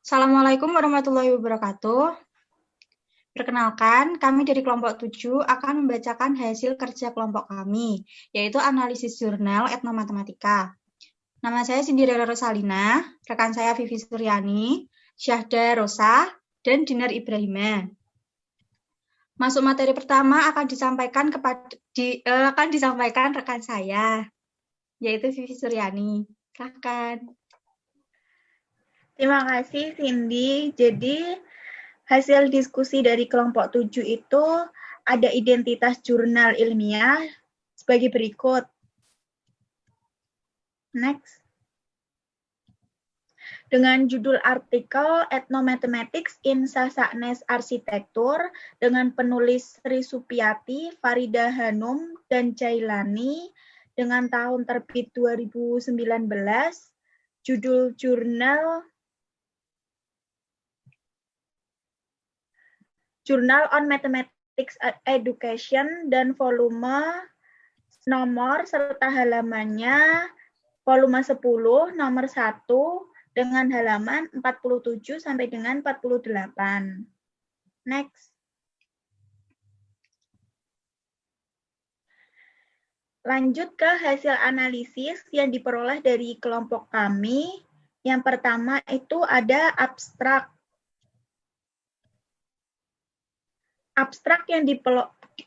Assalamualaikum warahmatullahi wabarakatuh. Perkenalkan, kami dari kelompok 7 akan membacakan hasil kerja kelompok kami, yaitu analisis jurnal etnomatematika. Nama saya Cinderella Rosalina, rekan saya Vivi Suryani, Syahda Rosa, dan Dinar Ibrahima. Masuk materi pertama akan disampaikan rekan saya, yaitu Vivi Suryani. Silakan. Terima kasih, Cindy. Jadi, hasil diskusi dari kelompok 7 itu ada identitas jurnal ilmiah sebagai berikut. Next. Dengan judul artikel Ethnomathematics in Sasanes Arsitektur dengan penulis Sri Supiati, Farida Hanum, dan Jailani dengan tahun terbit 2019, judul jurnal Journal on Mathematics Education dan volume nomor serta halamannya volume 10 nomor 1 dengan halaman 47 sampai dengan 48. Next. Lanjut ke hasil analisis yang diperoleh dari kelompok kami. Yang pertama itu ada abstrak. Abstrak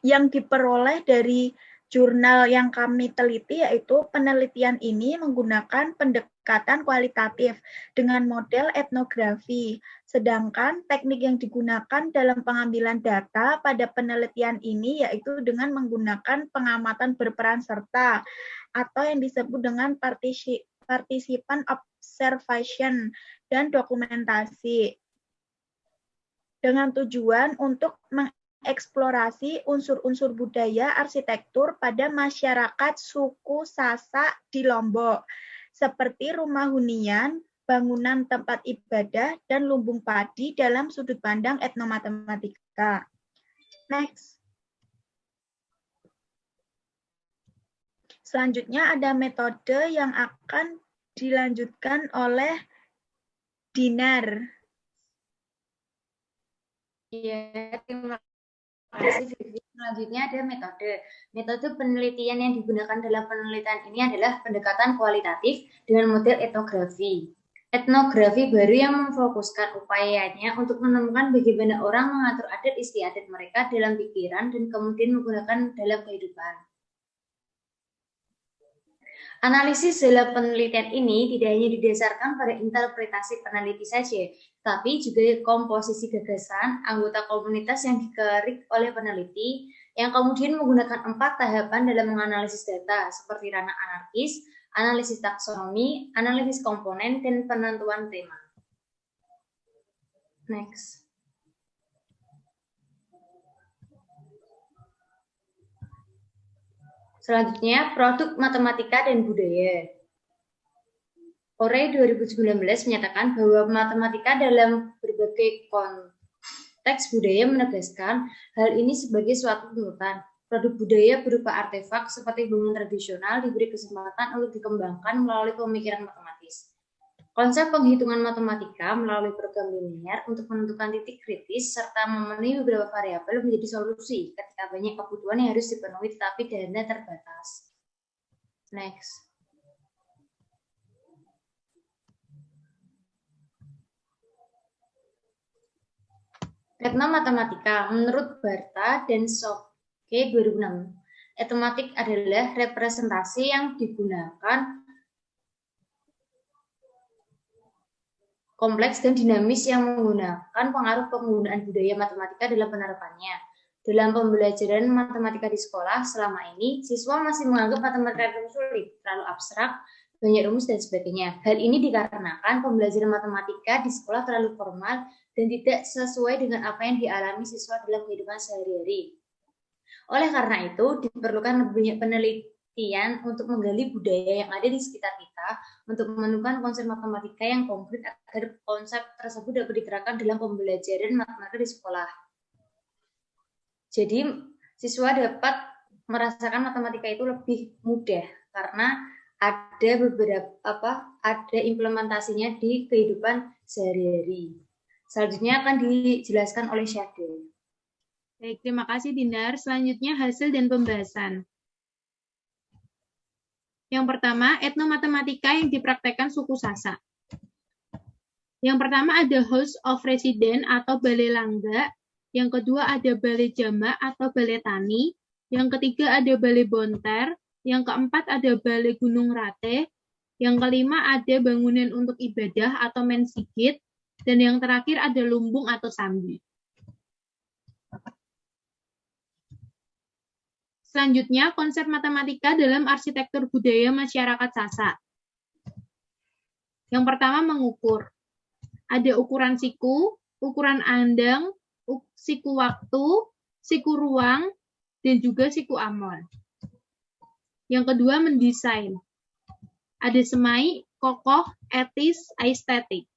yang diperoleh dari jurnal yang kami teliti yaitu penelitian ini menggunakan pendekatan kualitatif dengan model etnografi. Sedangkan teknik yang digunakan dalam pengambilan data pada penelitian ini yaitu dengan menggunakan pengamatan berperan serta atau yang disebut dengan participant observation dan dokumentasi. Dengan tujuan untuk eksplorasi unsur-unsur budaya arsitektur pada masyarakat suku Sasak di Lombok, seperti rumah hunian, bangunan tempat ibadah, dan lumbung padi dalam sudut pandang etnomatematika. Next. Selanjutnya ada metode yang akan dilanjutkan oleh Dinar. Ya, terima kasih. Selanjutnya ada metode. Metode penelitian yang digunakan dalam penelitian ini adalah pendekatan kualitatif dengan model etnografi. Etnografi baru yang memfokuskan upayanya untuk menemukan bagaimana orang mengatur adat istiadat mereka dalam pikiran dan kemudian menggunakan dalam kehidupan. Analisis dalam penelitian ini tidak hanya didasarkan pada interpretasi peneliti saja, tapi juga komposisi gagasan anggota komunitas yang dikerik oleh peneliti yang kemudian menggunakan 4 tahapan dalam menganalisis data seperti ranah anarkis, analisis taksonomi, analisis komponen, dan penentuan tema. Next. Selanjutnya, produk matematika dan budaya. ORE 2019 menyatakan bahwa matematika dalam berbagai konteks budaya menegaskan hal ini sebagai suatu tuntutan. Produk budaya berupa artefak seperti bangunan tradisional diberi kesempatan untuk dikembangkan melalui pemikiran matematis. Konsep penghitungan matematika melalui program linear untuk menentukan titik kritis serta memenuhi beberapa variabel menjadi solusi ketika banyak kebutuhan yang harus dipenuhi tetapi dana terbatas. Next. Etnomatematika menurut Barta dan Soke 2006, etnomatik adalah representasi yang digunakan kompleks dan dinamis yang menggunakan pengaruh penggunaan budaya matematika dalam penerapannya. Dalam pembelajaran matematika di sekolah selama ini, siswa masih menganggap matematika terlalu sulit, terlalu abstrak, banyak rumus dan sebagainya. Hal ini dikarenakan pembelajaran matematika di sekolah terlalu formal dan tidak sesuai dengan apa yang dialami siswa dalam kehidupan sehari-hari. Oleh karena itu, diperlukan banyak penelitian untuk menggali budaya yang ada di sekitar kita untuk menemukan konsep matematika yang konkret agar konsep tersebut dapat diterapkan dalam pembelajaran matematika di sekolah. Jadi, siswa dapat merasakan matematika itu lebih mudah karena ada ada implementasinya di kehidupan sehari-hari. Selanjutnya akan dijelaskan oleh Syahde. Baik, terima kasih Dindar. Selanjutnya hasil dan pembahasan. Yang pertama, etnomatematika yang dipraktekkan suku Sasak. Yang pertama ada House of Residence atau Balai Langga. Yang kedua ada Balai Jama atau Balai Tani. Yang ketiga ada Balai Bonter. Yang keempat ada Balai Gunung Rate. Yang kelima ada bangunan untuk ibadah atau mensigit. Dan yang terakhir ada lumbung atau sambi. Selanjutnya, konsep matematika dalam arsitektur budaya masyarakat Sasak. Yang pertama, mengukur. Ada ukuran siku, ukuran andang, siku waktu, siku ruang, dan juga siku amon. Yang kedua, mendesain. Ada semai, kokoh, etis, estetik.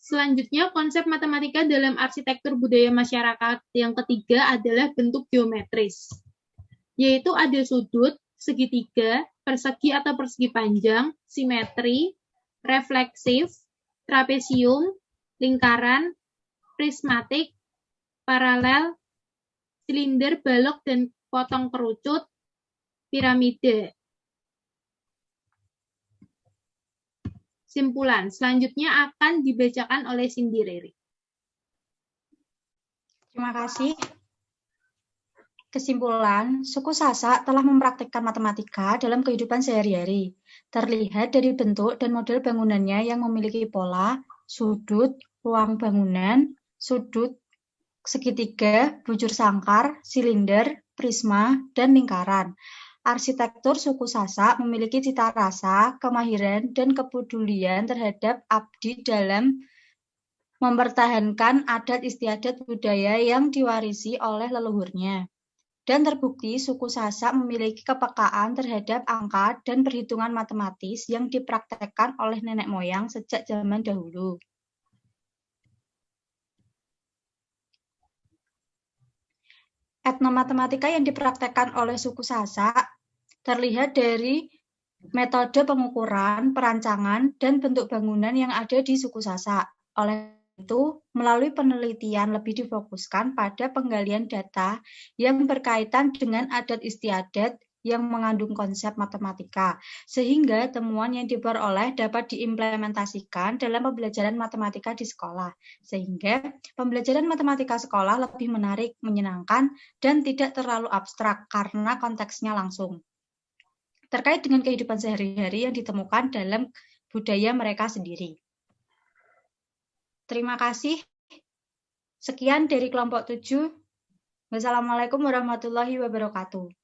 Selanjutnya, konsep matematika dalam arsitektur budaya masyarakat yang ketiga adalah bentuk geometris, yaitu ada sudut, segitiga, persegi atau persegi panjang, simetri, refleksif, trapesium, lingkaran, prismatik, paralel, silinder, balok, dan potong kerucut, piramide. Simpulan. Selanjutnya akan dibacakan oleh Cindy Riri. Terima kasih. Kesimpulan, suku Sasak telah mempraktikkan matematika dalam kehidupan sehari-hari. Terlihat dari bentuk dan model bangunannya yang memiliki pola, sudut, ruang bangunan, sudut, segitiga, bujur sangkar, silinder, prisma, dan lingkaran. Arsitektur suku Sasak memiliki cita rasa, kemahiran, dan kepedulian terhadap abdi dalam mempertahankan adat istiadat budaya yang diwarisi oleh leluhurnya. Dan terbukti suku Sasak memiliki kepekaan terhadap angka dan perhitungan matematis yang dipraktekkan oleh nenek moyang sejak zaman dahulu. Etnomatematika yang dipraktekkan oleh suku Sasak terlihat dari metode pengukuran, perancangan, dan bentuk bangunan yang ada di suku Sasak. Oleh itu, melalui penelitian lebih difokuskan pada penggalian data yang berkaitan dengan adat istiadat yang mengandung konsep matematika, sehingga temuan yang diperoleh dapat diimplementasikan dalam pembelajaran matematika di sekolah, sehingga pembelajaran matematika sekolah lebih menarik, menyenangkan, dan tidak terlalu abstrak karena konteksnya langsung terkait dengan kehidupan sehari-hari yang ditemukan dalam budaya mereka sendiri. Terima kasih. Sekian dari kelompok 7. Wassalamualaikum warahmatullahi wabarakatuh.